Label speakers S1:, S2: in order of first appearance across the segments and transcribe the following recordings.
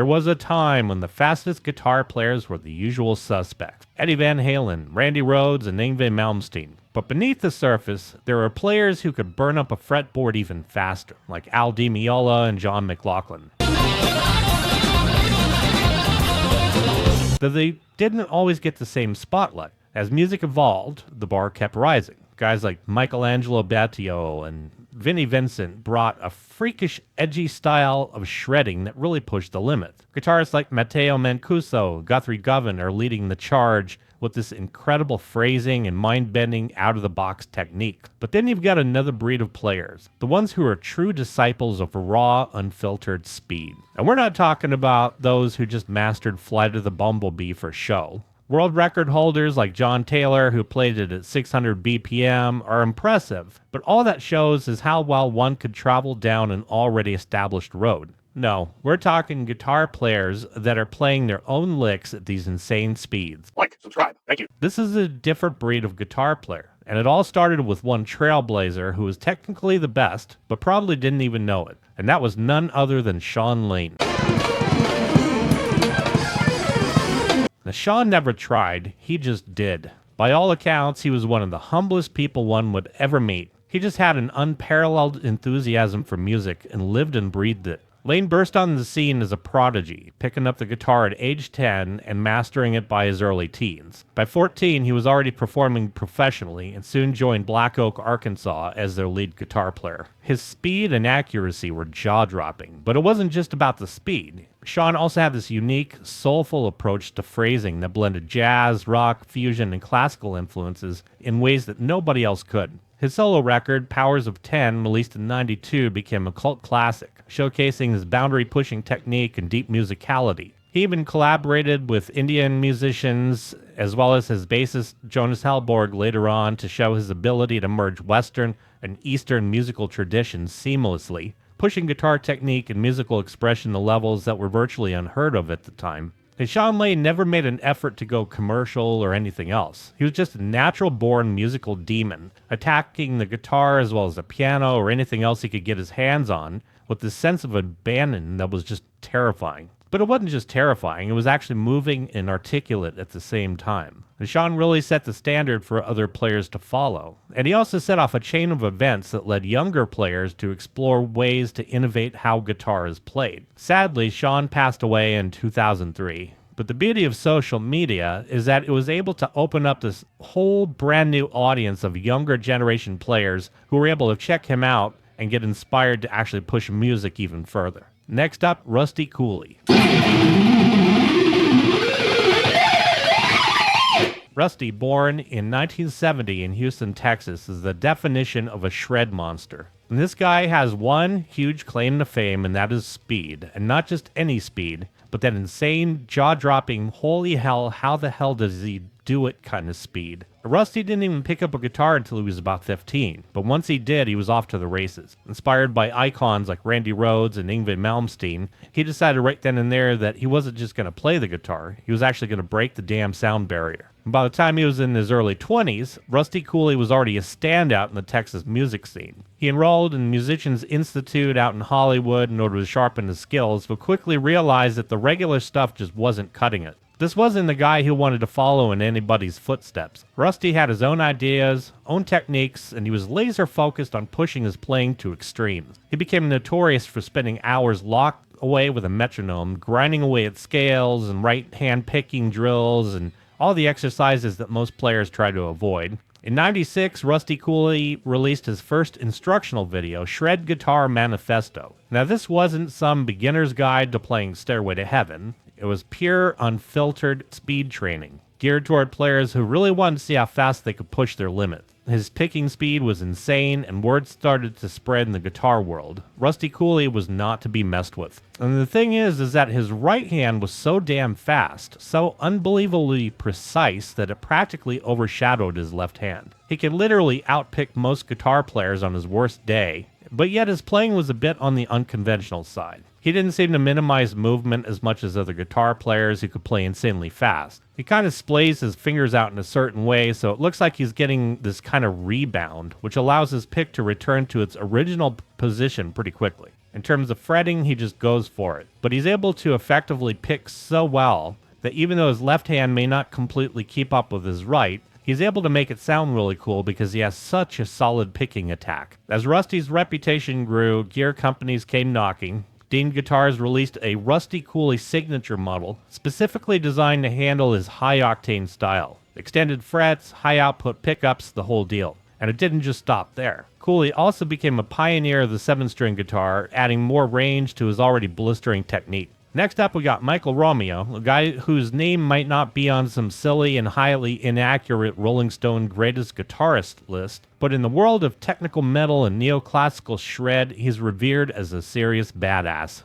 S1: was a time when the fastest guitar players were the usual suspects. Eddie Van Halen, Randy Rhoads, and Yngwie Malmsteen. But beneath the surface, there were players who could burn up a fretboard even faster, like Al Di Meola and John McLaughlin. Though they didn't always get the same spotlight. As music evolved, the bar kept rising. Guys like Michelangelo Battiato and Vinnie Vincent brought a freakish, edgy style of shredding that really pushed the limits. Guitarists like Matteo Mancuso, Guthrie Govan are leading the charge with this incredible phrasing and mind-bending, out-of-the-box technique. But then you've got another breed of players, the ones who are true disciples of raw, unfiltered speed. And we're not talking about those who just mastered Flight of the Bumblebee for show. World record holders like John Taylor, who played it at 600 BPM, are impressive, but all that shows is how well one could travel down an already established road. No, we're talking guitar players that are playing their own licks at these insane speeds.
S2: Like, subscribe, thank you.
S1: This is a different breed of guitar player, and it all started with one trailblazer who was technically the best, but probably didn't even know it, and that was none other than Shawn Lane. Now, Shawn never tried, he just did. By all accounts, he was one of the humblest people one would ever meet. He just had an unparalleled enthusiasm for music and lived and breathed it. Lane burst on the scene as a prodigy, picking up the guitar at age 10 and mastering it by his early teens. By 14, he was already performing professionally and soon joined Black Oak, Arkansas as their lead guitar player. His speed and accuracy were jaw-dropping, but it wasn't just about the speed. Shawn also had this unique, soulful approach to phrasing that blended jazz, rock, fusion, and classical influences in ways that nobody else could. His solo record, Powers of 10, released in '92, became a cult classic, showcasing his boundary-pushing technique and deep musicality. He even collaborated with Indian musicians, as well as his bassist Jonas Hellborg later on, to show his ability to merge Western and Eastern musical traditions seamlessly, pushing guitar technique and musical expression to levels that were virtually unheard of at the time. And Shawn Lane never made an effort to go commercial or anything else. He was just a natural-born musical demon, attacking the guitar as well as the piano or anything else he could get his hands on, with this sense of abandon that was just terrifying. But it wasn't just terrifying, it was actually moving and articulate at the same time. And Shawn really set the standard for other players to follow. And he also set off a chain of events that led younger players to explore ways to innovate how guitar is played. Sadly, Shawn passed away in 2003. But the beauty of social media is that it was able to open up this whole brand new audience of younger generation players who were able to check him out and get inspired to actually push music even further. Next up, Rusty Cooley. Rusty, born in 1970 in Houston, Texas, is the definition of a shred monster. And this guy has one huge claim to fame, and that is speed. And not just any speed, but that insane, jaw-dropping, holy hell, how the hell does he do it kind of speed. Rusty didn't even pick up a guitar until he was about 15, but once he did, he was off to the races. Inspired by icons like Randy Rhoads and Yngwie Malmsteen, he decided right then and there that he wasn't just going to play the guitar, he was actually going to break the damn sound barrier. And by the time he was in his early 20s, Rusty Cooley was already a standout in the Texas music scene. He enrolled in Musicians Institute out in Hollywood in order to sharpen his skills, but quickly realized that the regular stuff just wasn't cutting it. This wasn't the guy who wanted to follow in anybody's footsteps. Rusty had his own ideas, own techniques, and he was laser focused on pushing his playing to extremes. He became notorious for spending hours locked away with a metronome, grinding away at scales and right-hand picking drills and all the exercises that most players try to avoid. In '96, Rusty Cooley released his first instructional video, Shred Guitar Manifesto. Now, this wasn't some beginner's guide to playing Stairway to Heaven. It was pure, unfiltered speed training, geared toward players who really wanted to see how fast they could push their limits. His picking speed was insane, and word started to spread in the guitar world. Rusty Cooley was not to be messed with. And the thing is that his right hand was so damn fast, so unbelievably precise, that it practically overshadowed his left hand. He could literally outpick most guitar players on his worst day, but yet his playing was a bit on the unconventional side. He didn't seem to minimize movement as much as other guitar players who could play insanely fast. He kind of splays his fingers out in a certain way, so it looks like he's getting this kind of rebound, which allows his pick to return to its original position pretty quickly. In terms of fretting, he just goes for it. But he's able to effectively pick so well that even though his left hand may not completely keep up with his right, he's able to make it sound really cool because he has such a solid picking attack. As Rusty's reputation grew, gear companies came knocking. Dean Guitars released a Rusty Cooley signature model, specifically designed to handle his high-octane style. Extended frets, high-output pickups, the whole deal. And it didn't just stop there. Cooley also became a pioneer of the 7-string guitar, adding more range to his already blistering technique. Next up, we got Michael Romeo, a guy whose name might not be on some silly and highly inaccurate Rolling Stone greatest guitarist list, but in the world of technical metal and neoclassical shred, he's revered as a serious badass.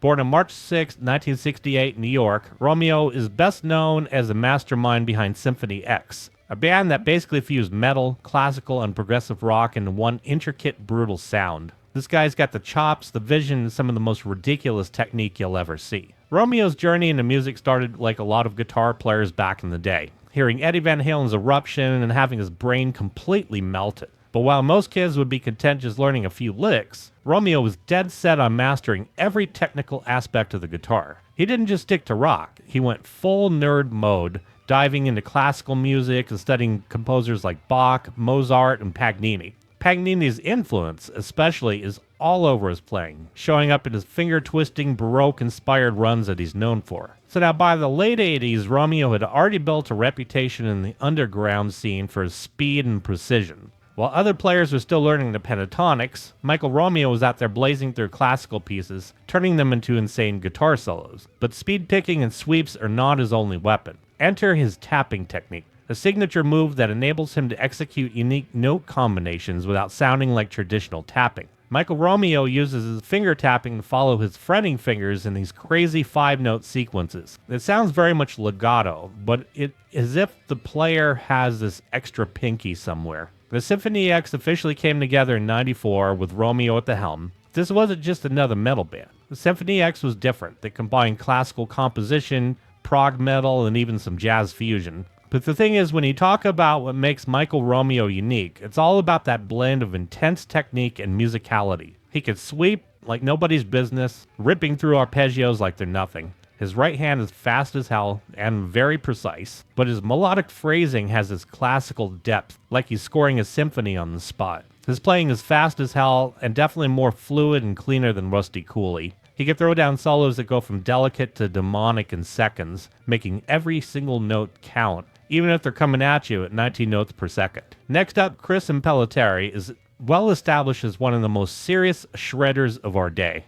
S1: Born on March 6, 1968 in New York, Romeo is best known as the mastermind behind Symphony X, a band that basically fused metal, classical, and progressive rock into one intricate, brutal sound. This guy's got the chops, the vision, and some of the most ridiculous technique you'll ever see. Romeo's journey into music started like a lot of guitar players back in the day, hearing Eddie Van Halen's Eruption and having his brain completely melted. But while most kids would be content just learning a few licks, Romeo was dead set on mastering every technical aspect of the guitar. He didn't just stick to rock, he went full nerd mode, diving into classical music and studying composers like Bach, Mozart, and Paganini. Paganini's influence, especially, is all over his playing, showing up in his finger-twisting, Baroque-inspired runs that he's known for. So now by the late 80s, Romeo had already built a reputation in the underground scene for his speed and precision. While other players were still learning the pentatonics, Michael Romeo was out there blazing through classical pieces, turning them into insane guitar solos. But speed picking and sweeps are not his only weapon. Enter his tapping technique, a signature move that enables him to execute unique note combinations without sounding like traditional tapping. Michael Romeo uses his finger tapping to follow his fretting fingers in these crazy 5-note sequences. It sounds very much legato, but it is as if the player has this extra pinky somewhere. The Symphony X officially came together in '94 with Romeo at the helm. This wasn't just another metal band. The Symphony X was different. They combined classical composition, prog metal, and even some jazz fusion. But the thing is, when you talk about what makes Michael Romeo unique, it's all about that blend of intense technique and musicality. He could sweep like nobody's business, ripping through arpeggios like they're nothing. His right hand is fast as hell and very precise, but his melodic phrasing has this classical depth, like he's scoring a symphony on the spot. His playing is fast as hell and definitely more fluid and cleaner than Rusty Cooley. He can throw down solos that go from delicate to demonic in seconds, making every single note count, even if they're coming at you at 19 notes per second. Next up, Chris Impellitteri is well established as one of the most serious shredders of our day.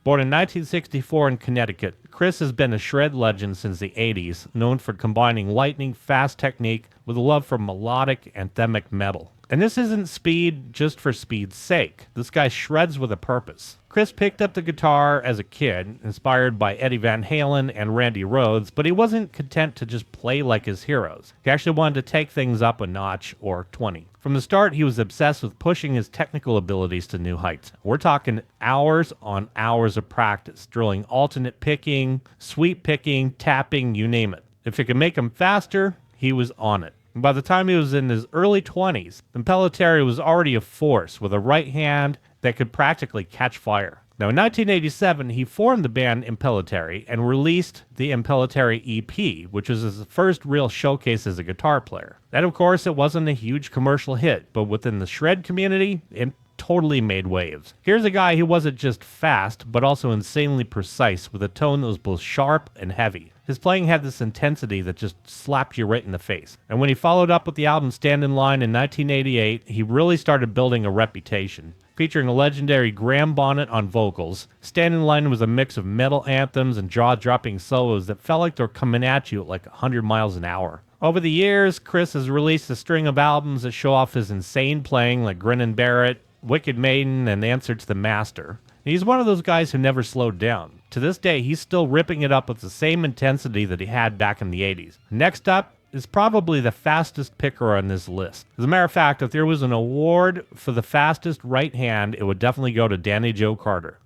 S1: Born in 1964 in Connecticut, Chris has been a shred legend since the 80s, known for combining lightning-fast technique with a love for melodic, anthemic metal. And this isn't speed just for speed's sake. This guy shreds with a purpose. Chris picked up the guitar as a kid, inspired by Eddie Van Halen and Randy Rhoads, but he wasn't content to just play like his heroes. He actually wanted to take things up a notch, or 20. From the start, he was obsessed with pushing his technical abilities to new heights. We're talking hours on hours of practice, drilling alternate picking, sweep picking, tapping, you name it. If it could make him faster, he was on it. And by the time he was in his early 20s, Impellitteri was already a force with a right hand that could practically catch fire. Now, in 1987, he formed the band Impellitteri and released the Impellitteri EP, which was his first real showcase as a guitar player. And of course, it wasn't a huge commercial hit, but within the shred community, it totally made waves. Here's a guy who wasn't just fast, but also insanely precise, with a tone that was both sharp and heavy. His playing had this intensity that just slapped you right in the face. And when he followed up with the album Stand in Line in 1988, he really started building a reputation. Featuring a legendary Graham Bonnet on vocals, Stand in Line was a mix of metal anthems and jaw-dropping solos that felt like they were coming at you at like 100 miles an hour. Over the years, Chris has released a string of albums that show off his insane playing, like Grin and Bear It, Wicked Maiden, and Answer to the Master. He's one of those guys who never slowed down. To this day, he's still ripping it up with the same intensity that he had back in the 80s. Next up is probably the fastest picker on this list. As a matter of fact, if there was an award for the fastest right hand, it would definitely go to Danny Joe Carter.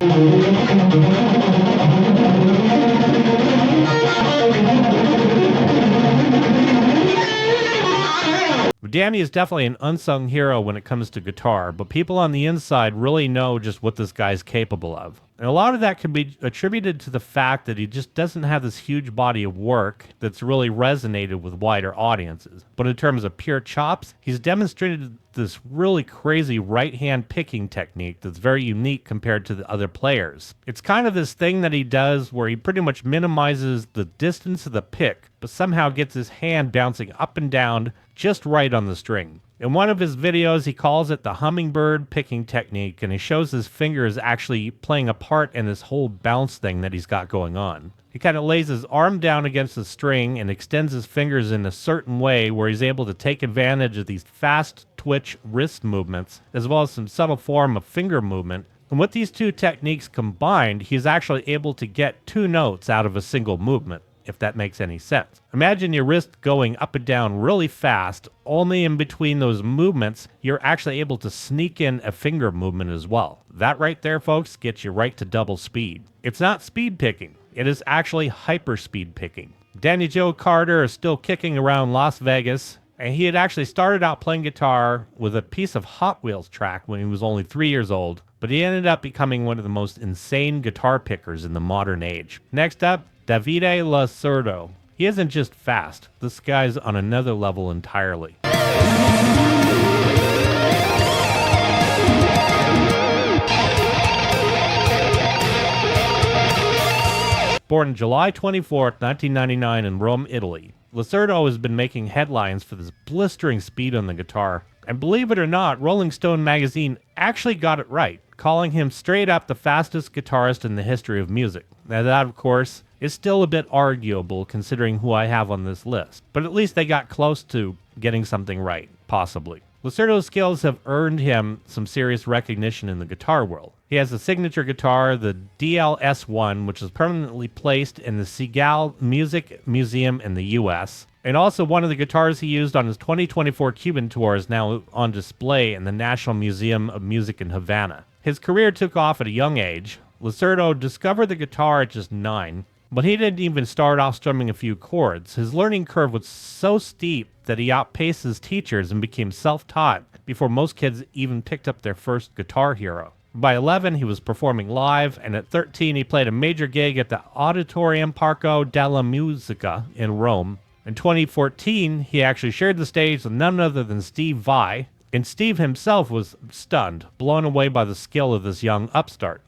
S1: Danny is definitely an unsung hero when it comes to guitar, but people on the inside really know just what this guy's capable of. And a lot of that can be attributed to the fact that he just doesn't have this huge body of work that's really resonated with wider audiences. But in terms of pure chops, he's demonstrated this really crazy right-hand picking technique that's very unique compared to the other players. It's kind of this thing that he does where he pretty much minimizes the distance of the pick, but somehow gets his hand bouncing up and down just right on the string. In one of his videos, he calls it the hummingbird picking technique, and he shows his fingers actually playing a part in this whole bounce thing that he's got going on. He kind of lays his arm down against the string and extends his fingers in a certain way where he's able to take advantage of these fast twitch wrist movements, as well as some subtle form of finger movement. And with these two techniques combined, he's actually able to get two notes out of a single movement, if that makes any sense. Imagine your wrist going up and down really fast, only in between those movements, you're actually able to sneak in a finger movement as well. That right there, folks, gets you right to double speed. It's not speed picking, it is actually hyper speed picking. Danny Joe Carter is still kicking around Las Vegas, and he had actually started out playing guitar with a piece of Hot Wheels track when he was only 3 years old, but he ended up becoming one of the most insane guitar pickers in the modern age. Next up, Davide Lacerdo. He isn't just fast, this guy's on another level entirely. Born July 24th, 1999 in Rome, Italy, Lacerdo has been making headlines for this blistering speed on the guitar. And believe it or not, Rolling Stone magazine actually got it right, calling him straight up the fastest guitarist in the history of music. Now that, of course, is still a bit arguable considering who I have on this list, but at least they got close to getting something right, possibly. Lacerdo's skills have earned him some serious recognition in the guitar world. He has a signature guitar, the DLS-1, which is permanently placed in the Segal Music Museum in the US, and also one of the guitars he used on his 2024 Cuban tour is now on display in the National Museum of Music in Havana. His career took off at a young age. Lacerdo discovered the guitar at just 9, but he didn't even start off strumming a few chords. His learning curve was so steep that he outpaced his teachers and became self-taught before most kids even picked up their first guitar hero. By 11, he was performing live, and at 13, he played a major gig at the Auditorium Parco della Musica in Rome. In 2014, he actually shared the stage with none other than Steve Vai, and Steve himself was stunned, blown away by the skill of this young upstart.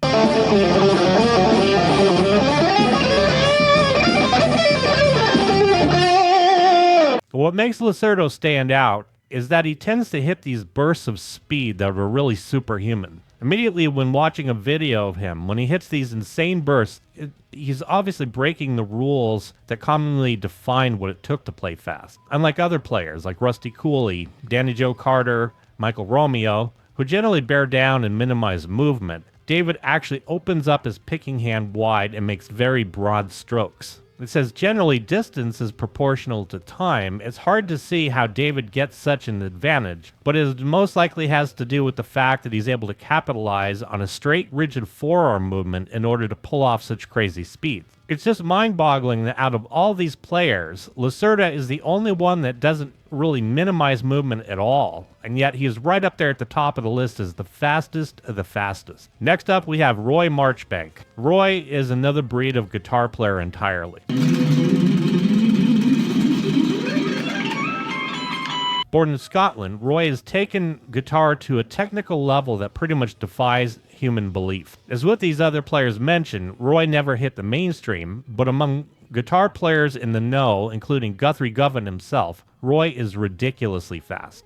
S1: What makes Lacerdo stand out is that he tends to hit these bursts of speed that are really superhuman. Immediately when watching a video of him, when he hits these insane bursts, he's obviously breaking the rules that commonly define what it took to play fast. Unlike other players like Rusty Cooley, Danny Joe Carter, Michael Romeo, who generally bear down and minimize movement, David actually opens up his picking hand wide and makes very broad strokes. It says generally distance is proportional to time. It's hard to see how David gets such an advantage, but it most likely has to do with the fact that he's able to capitalize on a straight, rigid forearm movement in order to pull off such crazy speeds. It's just mind-boggling that out of all these players, Lacerda is the only one that doesn't really minimize movement at all, and yet he is right up there at the top of the list as the fastest of the fastest. Next up, we have Roy Marchbank. Roy is another breed of guitar player entirely. Born in Scotland, Roy has taken guitar to a technical level that pretty much defies human belief. As with these other players mentioned, Roy never hit the mainstream, but among guitar players in the know, including Guthrie Govan himself, Roy is ridiculously fast.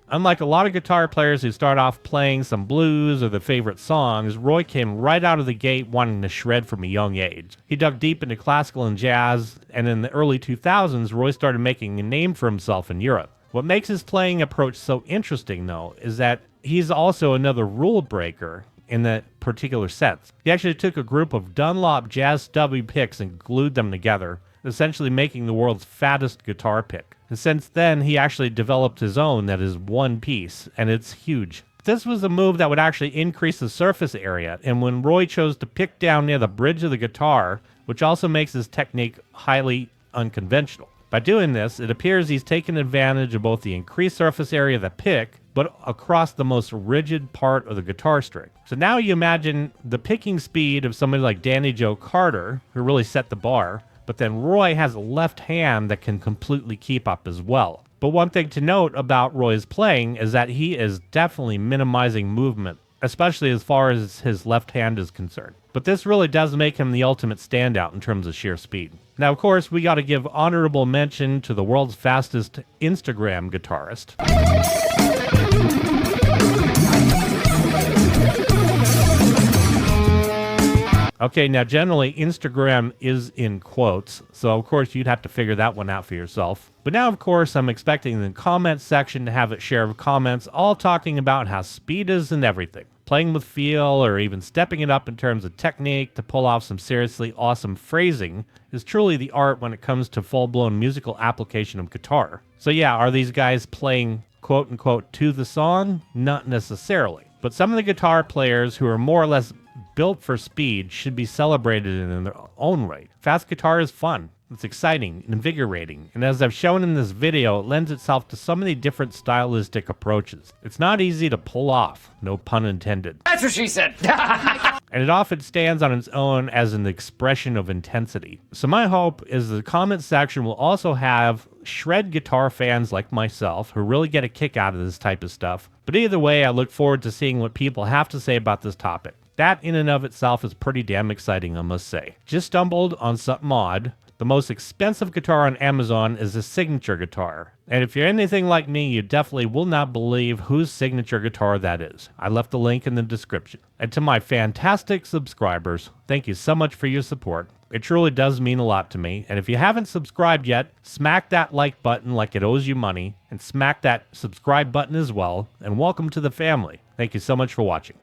S1: Unlike a lot of guitar players who start off playing some blues or their favorite songs, Roy came right out of the gate wanting to shred from a young age. He dug deep into classical and jazz, and in the early 2000s, Roy started making a name for himself in Europe. What makes his playing approach so interesting, though, is that he's also another rule breaker in that particular sense. He actually took a group of Dunlop jazz stubby picks and glued them together, essentially making the world's fattest guitar pick. And since then, he actually developed his own that is one piece, and it's huge. This was a move that would actually increase the surface area, and when Roy chose to pick down near the bridge of the guitar, which also makes his technique highly unconventional. By doing this, it appears he's taken advantage of both the increased surface area of the pick, but across the most rigid part of the guitar string. So now you imagine the picking speed of somebody like Danny Joe Carter, who really set the bar, but then Roy has a left hand that can completely keep up as well. But one thing to note about Roy's playing is that he is definitely minimizing movement, especially as far as his left hand is concerned. But this really does make him the ultimate standout in terms of sheer speed. Now, of course, we got to give honorable mention to the world's fastest Instagram guitarist. Okay, now generally Instagram is in quotes, so of course you'd have to figure that one out for yourself. But now, of course, I'm expecting the comment section to have its share of comments all talking about how speed is and everything. Playing with feel or even stepping it up in terms of technique to pull off some seriously awesome phrasing is truly the art when it comes to full-blown musical application of guitar. So yeah, are these guys playing quote-unquote to the song? Not necessarily. But some of the guitar players who are more or less built for speed should be celebrated in their own right. Fast guitar is fun. It's exciting and invigorating, and as I've shown in this video, it lends itself to so many different stylistic approaches. It's not easy to pull off, no pun intended.
S2: That's what she said!
S1: And it often stands on its own as an expression of intensity. So my hope is the comment section will also have shred guitar fans like myself who really get a kick out of this type of stuff. But either way, I look forward to seeing what people have to say about this topic. That in and of itself is pretty damn exciting, I must say. Just stumbled on something odd. The most expensive guitar on Amazon is a signature guitar. And if you're anything like me, you definitely will not believe whose signature guitar that is. I left the link in the description. And to my fantastic subscribers, thank you so much for your support. It truly does mean a lot to me. And if you haven't subscribed yet, smack that like button like it owes you money. And smack that subscribe button as well. And welcome to the family. Thank you so much for watching.